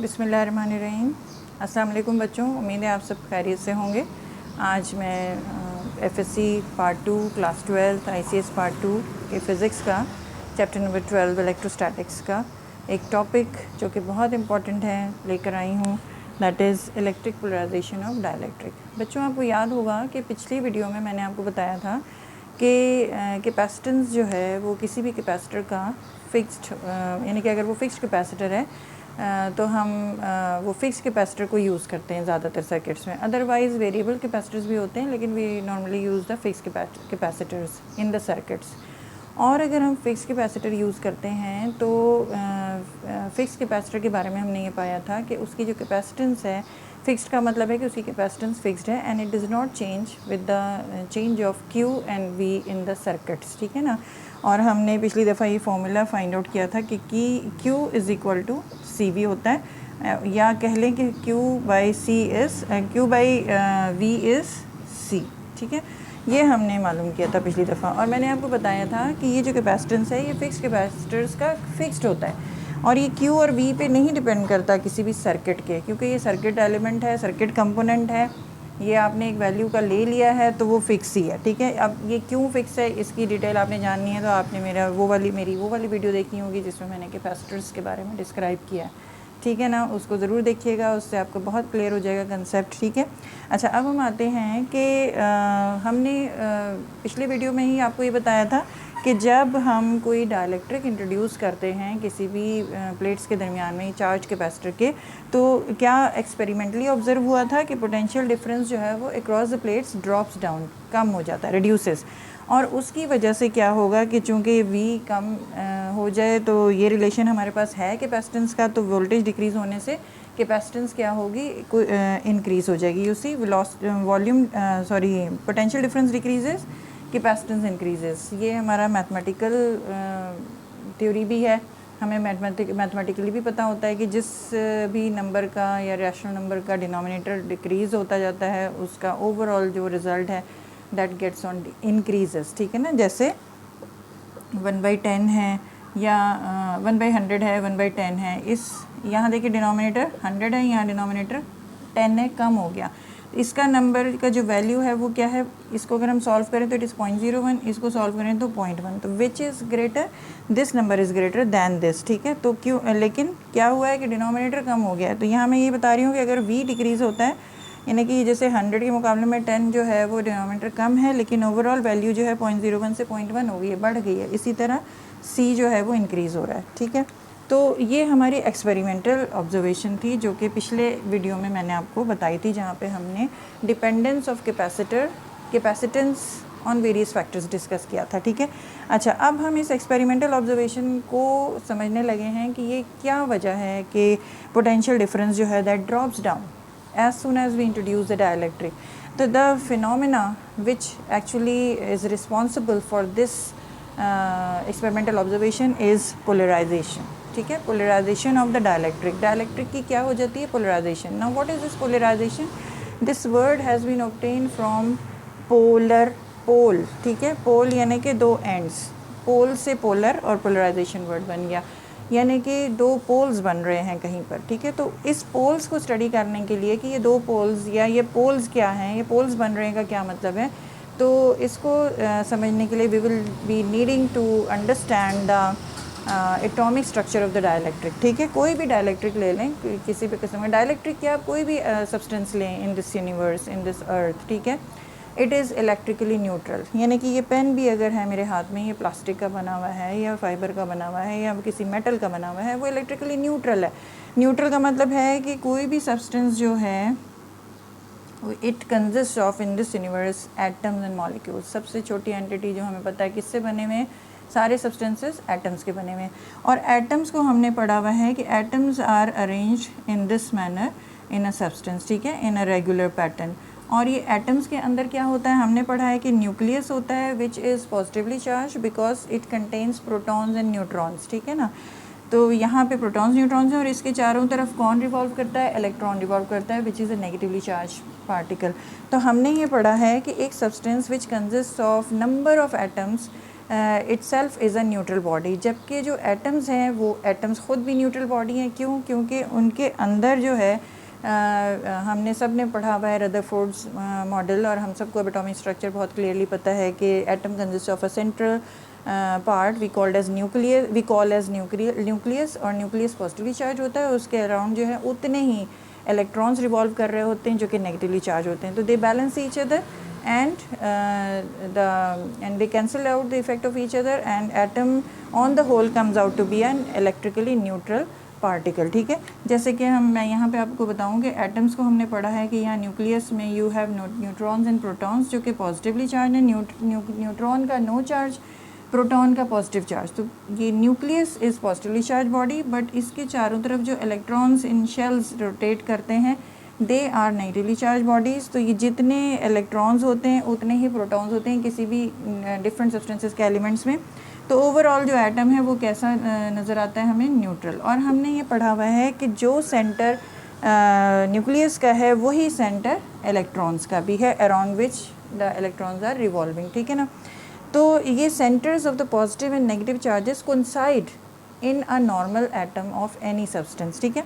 बिस्मिल्लाहिर्रहमानिर्रहीम। अस्सलाम वालेकुम बच्चों, उम्मीद है आप सब खैरियत से होंगे। आज मैं FSc part 2 class 12 ICS part 2 के फ़िज़िक्स का चैप्टर नंबर 12 इलेक्ट्रोस्टैटिक्स का एक टॉपिक जो कि बहुत इम्पॉर्टेंट है लेकर आई हूँ, that is electric polarisation of dielectric. बच्चों, आपको याद होगा कि पिछली वीडियो में मैंने आपको बताया था कि कैपेसिटेंस जो है वो किसी भी कैपेसिटर का फिक्स्ड, यानी कि अगर वो फिक्स्ड कैपेसिटर है तो हम वो फिक्स कैपेसिटर को यूज़ करते हैं ज़्यादातर सर्किट्स में। अदरवाइज़ वेरिएबल कैपेसिटर्स भी होते हैं, लेकिन we normally use the fix capacitors in the circuits. और अगर हम फिक्स कैपेसिटर यूज़ करते हैं तो फिक्स कैपेसिटर के बारे में हमने ये पाया था कि उसकी जो कैपेसिटेंस है, फिक्स्ड का मतलब है कि उसकी कैपेसिटेंस फिक्स्ड है and it does not change with the change of Q and V in the circuits, ठीक है ना। और हमने पिछली दफ़ा ये फार्मूला फाइंड आउट किया था कि Q is equal to C V होता है, या कह लें कि Q by V is C, ठीक है। ये हमने मालूम किया था पिछली दफ़ा। और मैंने आपको बताया था कि ये जो कैपेसिटेंस है ये फिक्स्ड कैपेसिटर्स का फिक्स्ड होता है और ये क्यू और वी पे नहीं डिपेंड करता किसी भी सर्किट के, क्योंकि ये सर्किट एलिमेंट है, सर्किट कंपोनेंट है। ये आपने एक वैल्यू का ले लिया है तो वो फिक्स ही है, ठीक है। अब ये क्यों फिक्स है इसकी डिटेल आपने जाननी है तो आपने मेरी वो वाली वीडियो देखी होगी जिसमें मैंने कैपेसिटर्स के बारे में डिस्क्राइब किया है, ठीक है ना। उसको ज़रूर देखिएगा, उससे आपको बहुत क्लियर हो जाएगा कंसेप्ट, ठीक है। अच्छा, अब हम आते हैं कि हमने पिछले वीडियो में ही आपको ये बताया था कि जब हम कोई डाइलेक्ट्रिक इंट्रोड्यूस करते हैं किसी भी प्लेट्स के दरमियान में चार्ज कैपेसिटर के, तो क्या एक्सपेरिमेंटली ऑब्जर्व हुआ था कि पोटेंशियल डिफरेंस जो है वो across the plates drops down, कम हो जाता है, रिड्यूसेस। और उसकी वजह से क्या होगा कि चूँकि वी कम हो जाए तो ये रिलेशन हमारे पास है कैपेसिटेंस का, तो वोल्टेज डिक्रीज़ होने से कैपेसिटेंस क्या होगी, इंक्रीज़ हो जाएगी। You see potential difference decreases, capacitance increases. ये हमारा मैथमेटिकल थ्योरी भी है। हमें मैथमेटिकली भी पता होता है कि जिस भी नंबर का या रैशनल नंबर का डिनोमिनेटर डिक्रीज़ होता जाता है उसका ओवरऑल जो रिज़ल्ट है दैट गेट्स ऑन इंक्रीजेस, ठीक है ना। जैसे 1/10 है या 1/100 है, 1/10 है। इस यहाँ देखिए डिनोमिनेटर 100 है, यहाँ डिनोमिनेटर 10 है, कम हो गया। इसका नंबर का जो वैल्यू है वो क्या है, इसको अगर हम सॉल्व करें तो इट इज़ 0.01, इसको सॉल्व करें तो 0.1, तो which is greater, this number is greater than this, ठीक है। तो क्यों, लेकिन क्या हुआ है कि डिनोमिनेटर कम हो गया है। तो यहाँ मैं ये बता रही हूँ कि अगर v डिक्रीज़ होता है, यानी कि जैसे 100 के मुकाबले में 10 जो है वो डिनोमिनेटर कम है, लेकिन ओवरऑल वैल्यू जो है 0.01 से 0.1 हो गई है, बढ़ गई है। इसी तरह c जो है वो इंक्रीज़ हो रहा है, ठीक है। तो ये हमारी एक्सपेरिमेंटल ऑब्जर्वेशन थी जो कि पिछले वीडियो में मैंने आपको बताई थी, जहाँ पे हमने dependence of capacitance on various factors discuss किया था, ठीक है। अच्छा, अब हम इस एक्सपेरिमेंटल ऑब्जर्वेशन को समझने लगे हैं कि ये क्या वजह है कि पोटेंशियल डिफरेंस जो है that drops down as soon as we introduce the dielectric. So the phenomena which actually is responsible for this experimental observation is polarization, ठीक है। polarization of the डाइलेक्ट्रिक की क्या हो जाती है, polarisation. now what is this polarization? this word has been obtained from पोल, ठीक है। पोल यानी कि दो एंड्स, पोल से पोलर और पोलराइजेशन वर्ड बन गया, यानी कि दो पोल्स बन रहे हैं कहीं पर, ठीक है। तो इस पोल्स को स्टडी करने के लिए कि ये दो पोल्स या ये पोल्स क्या हैं, ये पोल्स बन रहे हैं का क्या मतलब है, तो इसको समझने के लिए we will be needing to understand the atomic structure of the dielectric, ठीक है। कोई भी डाइलेक्ट्रिक ले लें, किसी भी किस्म का डाइलेक्ट्रिक, क्या कोई भी सब्सटेंस लें in this universe, in this earth, ठीक है। इट इज़ इलेक्ट्रिकली न्यूट्रल, यानी कि ये पेन भी अगर है मेरे हाथ में, ये प्लास्टिक का बना हुआ है या फाइबर का बना हुआ है या किसी मेटल का बना हुआ है, वो इलेक्ट्रिकली न्यूट्रल है। न्यूट्रल का मतलब है कि कोई भी सब्सटेंस जो है it consist of in this universe atoms and molecules. सबसे छोटी एंटिटी जो हमें पता है किससे बने हुए, सारे सब्सटेंसेस एटम्स के बने हुए हैं। और एटम्स को हमने पढ़ा हुआ है कि atoms are arranged in this manner in a substance, ठीक है, इन अ रेगुलर पैटर्न। और ये एटम्स के अंदर क्या होता है, हमने पढ़ा है कि न्यूक्लियस होता है which is positively charge because it contains protons and neutrons, ठीक है ना। तो यहाँ पे प्रोटॉन्स न्यूट्रॉन्स हैं और इसके चारों तरफ कौन रिवॉल्व करता है, इलेक्ट्रॉन रिवॉल्व करता है which is a negatively charge particle. तो हमने ये पढ़ा है कि एक substance which consist of number of atoms itself is a neutral body, जबकि जो एटम्स हैं वो एटम्स ख़ुद भी न्यूट्रल बॉडी हैं। क्यों? क्योंकि उनके अंदर जो है हमने सब ने पढ़ा हुआ है रदरफोर्ड्स मॉडल, और हम सबको एटॉमिक स्ट्रक्चर बहुत क्लियरली पता है कि atom consist of a central part we called as nucleus, we call as nucleus, और न्यूक्लियस पॉजिटिवली चार्ज होता है। उसके अराउंड जो है उतने ही इलेक्ट्रॉन्स रिवॉल्व कर रहे होते हैं जो कि नेगेटिवली चार्ज होते हैं। तो they balance each other and they cancel out the effect of each other, and atom on the whole comes out to be an electrically neutral particle। ठीक है, जैसे कि मैं यहाँ पे आपको बताऊँ कि एटम्स को हमने पढ़ा है कि यहाँ न्यूक्लियस में you have neutrons and protons जो कि पॉजिटिवली चार्ज है, न्यूट्रॉन का नो चार्ज, प्रोटॉन का पॉजिटिव चार्ज। तो ये nucleus is positively charge body, but इसके चारों तरफ जो इलेक्ट्रॉन्स इन शेल्स रोटेट करते हैं they are negatively charge bodies. तो ये जितने इलेक्ट्रॉन्स होते हैं उतने ही प्रोटॉन्स होते हैं किसी भी डिफरेंट सब्सटेंसेस के एलिमेंट्स में। तो ओवरऑल जो एटम है वो कैसा नज़र आता है हमें? न्यूट्रल। और हमने ये पढ़ा हुआ है कि जो सेंटर न्यूक्लियस का है वही सेंटर इलेक्ट्रॉन्स का भी है, around which the electrons are revolving. ठीक है ना। तो ये centres of the positive and negative charges coincide in a normal atom of any substance. ठीक है,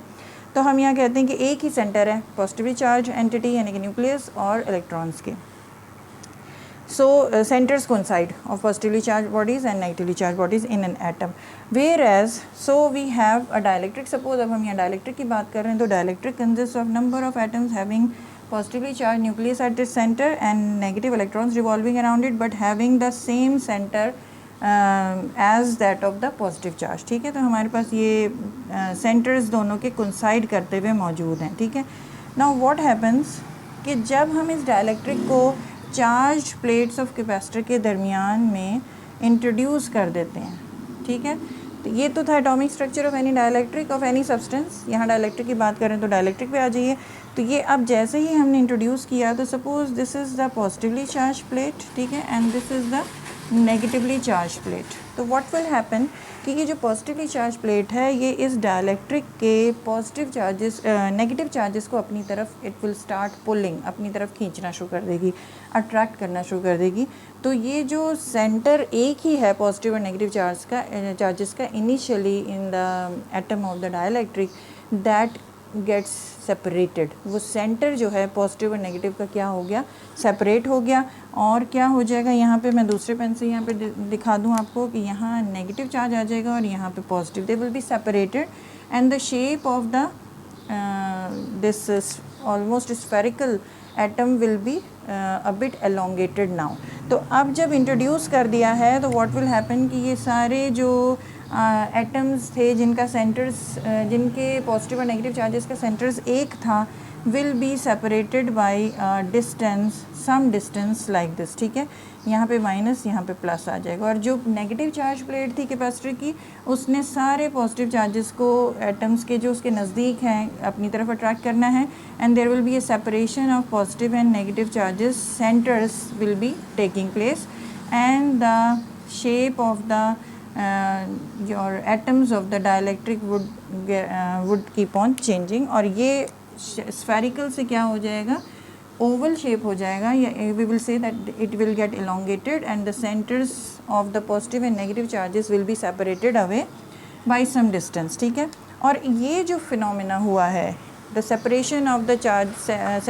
तो हम यहाँ कहते हैं कि एक ही सेंटर है पॉजिटिवली चार्ज एंटिटी यानी कि न्यूक्लियस और इलेक्ट्रॉन्स के। So centres coincide of positively charge bodies and negatively charge bodies in an atom. Whereas so we have a dielectric. Suppose अब हम यहाँ डाइलेक्ट्रिक की बात कर रहे हैं, तो dielectric consist of number of atoms having positively charged nucleus at its center and negative electrons revolving around it but having the same center as that of the positive charge। ठीक है, तो हमारे पास ये सेंटर्स दोनों के coincide करते हुए मौजूद हैं। ठीक है, नाउ व्हाट हैपन्स कि जब हम इस डाइलेक्ट्रिक को चार्ज प्लेट्स ऑफ कैपेसिटर के दरमियान में इंट्रोड्यूस कर देते हैं। ठीक है, तो ये तो था atomic structure of any dielectric of any substance. यहाँ डाइलेक्ट्रिक की बात करें तो डाइलेक्ट्रिक पे आ जाइए। तो ये अब जैसे ही हमने इंट्रोड्यूस किया, तो suppose this is the positively charge plate, ठीक है, and this is the negatively charge plate. तो व्हाट विल हैपन कि ये जो पॉजिटिवली चार्ज प्लेट है ये इस डाइलेक्ट्रिक के पॉजिटिव चार्जेस नेगेटिव चार्जेस को अपनी तरफ इट विल स्टार्ट पुलिंग, अपनी तरफ खींचना शुरू कर देगी, अट्रैक्ट करना शुरू कर देगी। तो ये जो सेंटर एक ही है पॉजिटिव और नेगेटिव चार्जेस का initially in the atom of the dielectric, that gets separated. वो सेंटर जो है पॉजिटिव और नेगेटिव का क्या हो गया? सेपरेट हो गया। और क्या हो जाएगा? यहाँ पे मैं दूसरे पेन से यहाँ पे दिखा दूँ आपको कि यहाँ नेगेटिव चार्ज आ जाएगा और यहाँ पे positive. They will be separated and the shape of the this almost spherical atom will be a bit elongated now. तो अब जब इंट्रोड्यूस कर दिया है तो व्हाट विल हैपन कि ये सारे जो एटम्स थे जिनका सेंटर्स जिनके पॉजिटिव और नेगेटिव चार्जेस का सेंटर्स एक था, will be separated by distance, some distance like this. ठीक है, यहाँ पे माइनस, यहाँ पे प्लस आ जाएगा। और जो नेगेटिव चार्ज प्लेट थी कैपेसिटर की, उसने सारे पॉजिटिव चार्जेस को एटम्स के जो उसके नज़दीक हैं अपनी तरफ अट्रैक्ट करना है, and there will be a separation of positive and negative charges, centres will be taking place, and the shape of the your atoms of the dielectric would keep on changing। और ये spherical से क्या हो जाएगा? oval shape हो जाएगा। we will say that it will get elongated and the centers of the positive and negative charges will be separated away by some distance। ठीक है, और ये जो phenomena हुआ है, the separation of the charge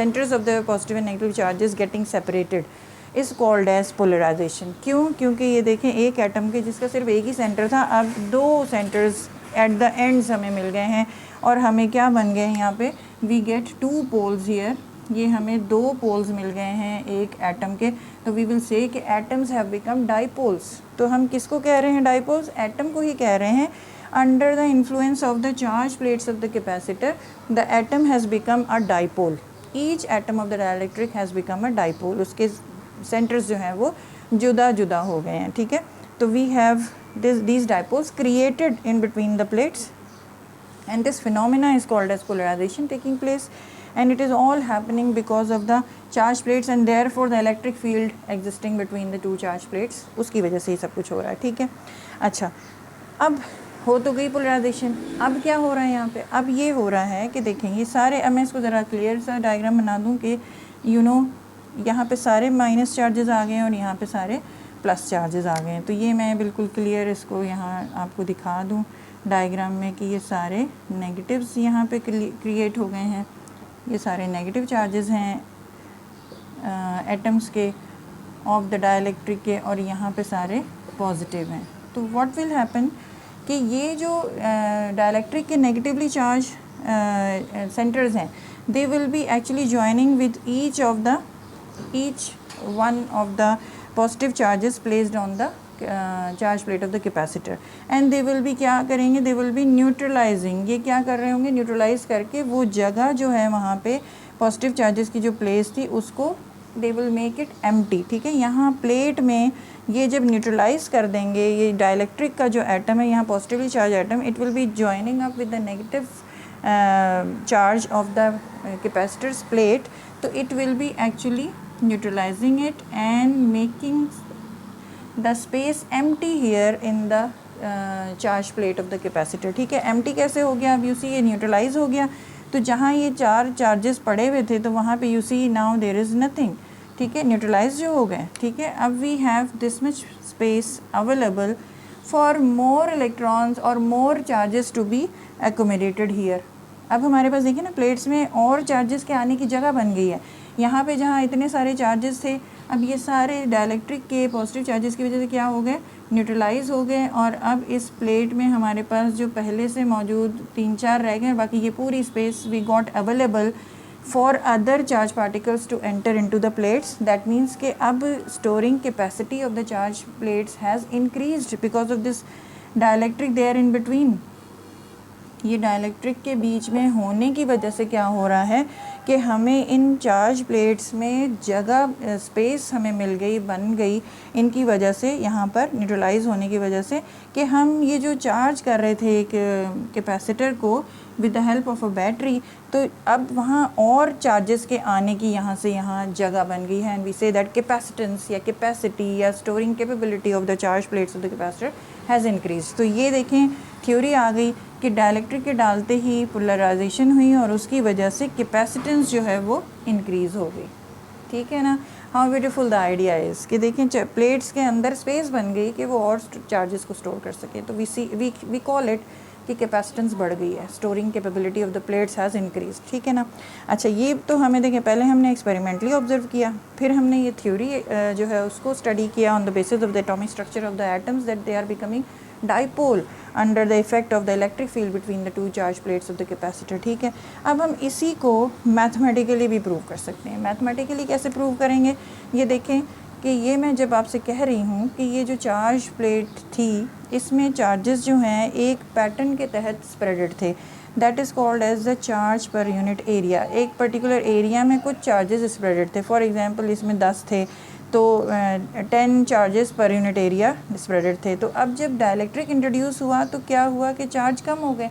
centers of the positive and negative charges getting separated is called as polarisation. क्यों? क्योंकि ये देखें एक एटम के जिसका सिर्फ एक ही सेंटर था, अब दो सेंटर्स एट द एंड्स हमें मिल गए हैं और हमें क्या बन गए हैं यहाँ पे? We get two poles here. ये हमें दो पोल्स मिल गए हैं एक एटम के। तो वी विल से कि एटम्स हैव बिकम डाईपोल्स। तो हम किसको कह रहे हैं डाईपोल्स? एटम को ही कह रहे हैं। Under the influence of the charge plates of the capacitor the atom has become a dipole. Each atom of the dielectric has become a dipole. उसके सेंटर्स जो हैं वो जुदा जुदा हो गए हैं। ठीक है, तो we have these dipoles created in between the plates, and this phenomena is called as polarization taking place, and it is all happening because of the charge plates and therefore the electric field existing between the two charge plates, उसकी वजह से ये सब कुछ हो रहा है। ठीक है, अच्छा, अब हो तो गई पोलराइजेशन। अब क्या हो रहा है यहाँ पे? अब ये हो रहा है कि देखें ये सारे, अब मैं इसको ज़रा क्लियर सा डायग्राम बना दूँ कि यहाँ पे सारे माइनस चार्जेस आ गए हैं और यहाँ पे सारे प्लस चार्जेस आ गए हैं। तो ये मैं बिल्कुल क्लियर इसको यहाँ आपको दिखा दूँ डायग्राम में कि ये सारे नेगेटिव्स यहाँ पे क्रिएट हो गए हैं, ये सारे नेगेटिव चार्जेस हैं एटम्स के ऑफ द डाइलेक्ट्रिक के, और यहाँ पे सारे पॉजिटिव हैं। तो व्हाट विल हैपन कि ये जो डाइलेक्ट्रिक के नेगेटिवली चार्ज सेंटर्स हैं, they will be actually joining with each one of the positive charges placed on the charge plate of the capacitor, and they will be क्या करेंगे, they will be neutralising. ये क्या कर रहे होंगे, neutralise करके वो जगह जो है वहाँ पे पॉजिटिव चार्जेस की जो प्लेस थी उसको they will make it empty. ठीक है, यहाँ प्लेट में ये जब न्यूट्रलाइज कर देंगे, ये डाइलेक्ट्रिक का जो एटम है यहाँ positively charge atom, it will be joining up with the negative charge of the capacitors plate, तो it will be actually neutralising it and making the space empty here in the charge plate of the capacitor. ठीक है, empty कैसे हो गया, अब you see ये neutralise हो गया, तो जहाँ ये चार चार्जेस पड़े हुए थे तो वहाँ पे you see now there is nothing. ठीक है, न्यूट्रलाइज जो हो गए। ठीक है, अब we have this much space available for more electrons और more charges to be accommodated here. अब हमारे पास देखिए ना प्लेट्स में और चार्जेस के आने की जगह बन गई है। यहाँ पे जहाँ इतने सारे चार्जेस थे, अब ये सारे डाइलेक्ट्रिक के पॉजिटिव चार्जेस की वजह से क्या हो गए, न्यूट्रलाइज हो गए, और अब इस प्लेट में हमारे पास जो पहले से मौजूद 3-4 रह गए, बाकी ये पूरी space we got available for other charge particles to enter into the plates. That means कि अब storing capacity of the charge plates has increased because of this dielectric there in between. ये डाइलेक्ट्रिक के बीच में होने की वजह से क्या हो रहा है कि हमें इन चार्ज प्लेट्स में जगह स्पेस हमें मिल गई, बन गई इनकी वजह से, यहाँ पर न्यूट्रलाइज होने की वजह से, कि हम ये जो चार्ज कर रहे थे एक कैपेसिटर को with the help of a battery, तो अब वहाँ और चार्जेस के आने की यहाँ से यहाँ जगह बन गई है, and we say that capacitance या कैपेसिटी या storing capability of the charge plates of the capacitor has increase. तो ये देखें थ्योरी आ गई कि डाइलेक्ट्रिक के डालते ही पोलराइजेशन हुई और उसकी वजह से कैपेसिटेंस जो है वो इंक्रीज़ हो गई। ठीक है ना, how beautiful the idea is कि देखें प्लेट्स के अंदर स्पेस बन गई कि वो और चार्जेस को स्टोर कर सके। तो वी कॉल इट कि कैपेसिटेंस बढ़ गई है, storing capability of the plates has increase. ठीक है ना। अच्छा, ये तो हमें देखें पहले हमने एक्सपेरिमेंटली ऑब्जर्व किया, फिर हमने ये थ्योरी जो है उसको स्टडी किया on the basis of the atomic structure of the atoms that they are becoming dipole under the effect of the electric field between the two charge plates of the capacitor. ठीक है, अब हम इसी को mathematically भी prove कर सकते हैं। मैथमेटिकली कैसे प्रूव करेंगे, ये देखें कि ये मैं जब आपसे कह रही हूँ कि ये जो चार्ज प्लेट थी इसमें चार्जेस जो हैं एक पैटर्न के तहत स्प्रेडेड थे, that is called as the charge per unit area. एक पर्टिकुलर एरिया में कुछ चार्जेस स्प्रेडेड थे, फॉर एग्जांपल इसमें 10 थे तो 10 चार्जेस पर यूनिट एरिया स्प्रेडेड थे। तो अब जब डाइलेक्ट्रिक इंट्रोड्यूस हुआ तो क्या हुआ कि चार्ज कम हो गए,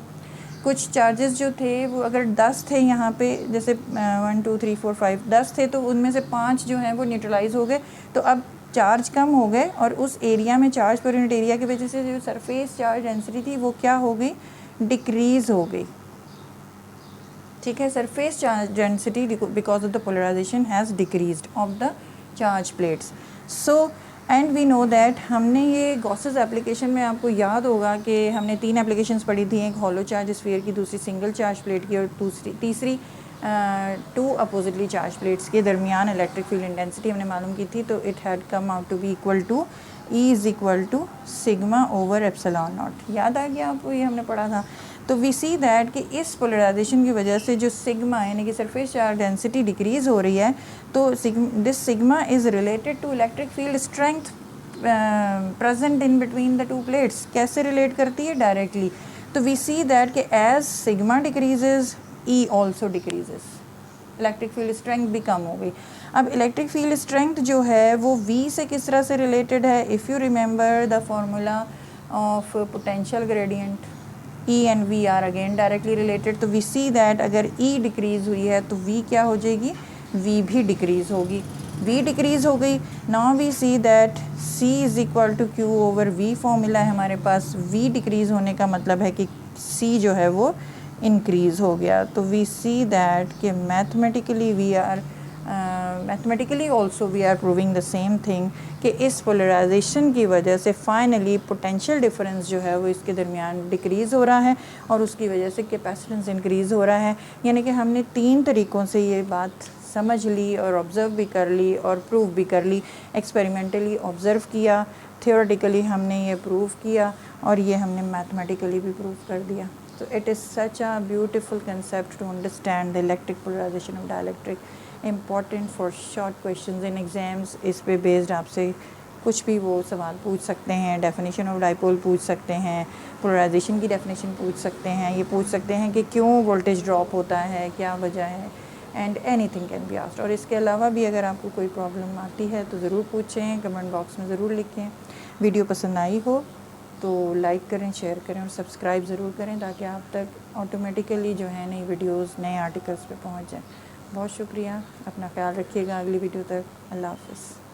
कुछ चार्जेस जो थे वो अगर 10 थे यहाँ पे, जैसे 1 2 3 4 5 10 थे, तो उनमें से 5 जो हैं वो न्यूट्रलाइज हो गए, तो अब चार्ज कम हो गए और उस एरिया में चार्ज पर यूनिट एरिया की वजह से जो सरफेस चार्ज डेंसिटी थी वो क्या हो गई, डिक्रीज़ हो गई। ठीक है, surface charge density because of the polarisation has decreased of the charge plates. So and we know that हमने ये गॉसेस एप्लीकेशन में, आपको याद होगा कि हमने 3 एप्लीकेशंस पढ़ी थी, एक हॉलो चार्ज स्फीयर की, दूसरी सिंगल चार्ज प्लेट की, और तीसरी 2 अपोजिटली चार्ज प्लेट्स के दरमियान इलेक्ट्रिक फील्ड इंटेंसिटी हमने मालूम की थी। तो it had come out to be equal to E is equal to sigma over epsilon naught. याद आ गया आपको, ये हमने पढ़ा था। तो वी सी दैट कि इस पोलराइजेशन की वजह से जो सिग्मा यानी कि सरफेस चार्ज डेंसिटी डिक्रीज़ हो रही है, तो this sigma is related to electric field strength present in between the 2 plates. कैसे रिलेट करती है, डायरेक्टली। तो वी सी दैट कि as sigma decreases E also decreases, electric field strength भी कम हो गई। अब इलेक्ट्रिक फील्ड स्ट्रेंथ जो है वो V से किस तरह से रिलेटेड है, if you remember the formula of potential gradient, E and V are again directly related. तो वी सी दैट अगर E डिक्रीज़ हुई है तो V क्या हो जाएगी, V भी डिक्रीज़ होगी। V डिक्रीज़ हो गई, now we see that C is equal to Q over V formula है हमारे पास। V डिक्रीज़ होने का मतलब है कि C जो है वो इंक्रीज़ हो गया। तो वी सी दैट कि mathematically we are mathematically also we are proving the same thing कि इस पोलराइजेशन की वजह से फाइनली पोटेंशियल डिफरेंस जो है वो इसके दरमियान डिक्रीज़ हो रहा है और उसकी वजह से कैपेसिटेंस इंक्रीज़ हो रहा है। यानी कि हमने 3 तरीक़ों से ये बात समझ ली और ऑब्ज़र्व भी कर ली और प्रूव भी कर ली। एक्सपेरिमेंटली ऑब्ज़र्व किया, थियोरेटिकली हमने ये प्रूव किया और ये हमने मैथमेटिकली भी प्रूव कर दिया। So it is such a beautiful concept to understand the electric polarization of dielectric, important for short questions in exams। इस पे बेस्ड आपसे कुछ भी वो सवाल पूछ सकते हैं, डेफिनेशन ऑफ डाइपोल पूछ सकते हैं, पोलराइजेशन की डेफिनेशन पूछ सकते हैं, ये पूछ सकते हैं कि क्यों वोल्टेज ड्रॉप होता है, क्या वजह है, and anything can be asked. और इसके अलावा भी अगर आपको कोई प्रॉब्लम आती है तो ज़रूर पूछें, कमेंट बॉक्स में ज़रूर लिखें। वीडियो पसंद आई हो तो लाइक करें, शेयर करें और सब्सक्राइब ज़रूर करें ताकि आप तक ऑटोमेटिकली जो है नई वीडियोस, नए आर्टिकल्स पे पहुंच जाएं। बहुत शुक्रिया, अपना ख्याल रखिएगा। अगली वीडियो तक अल्लाह हाफ़िज़।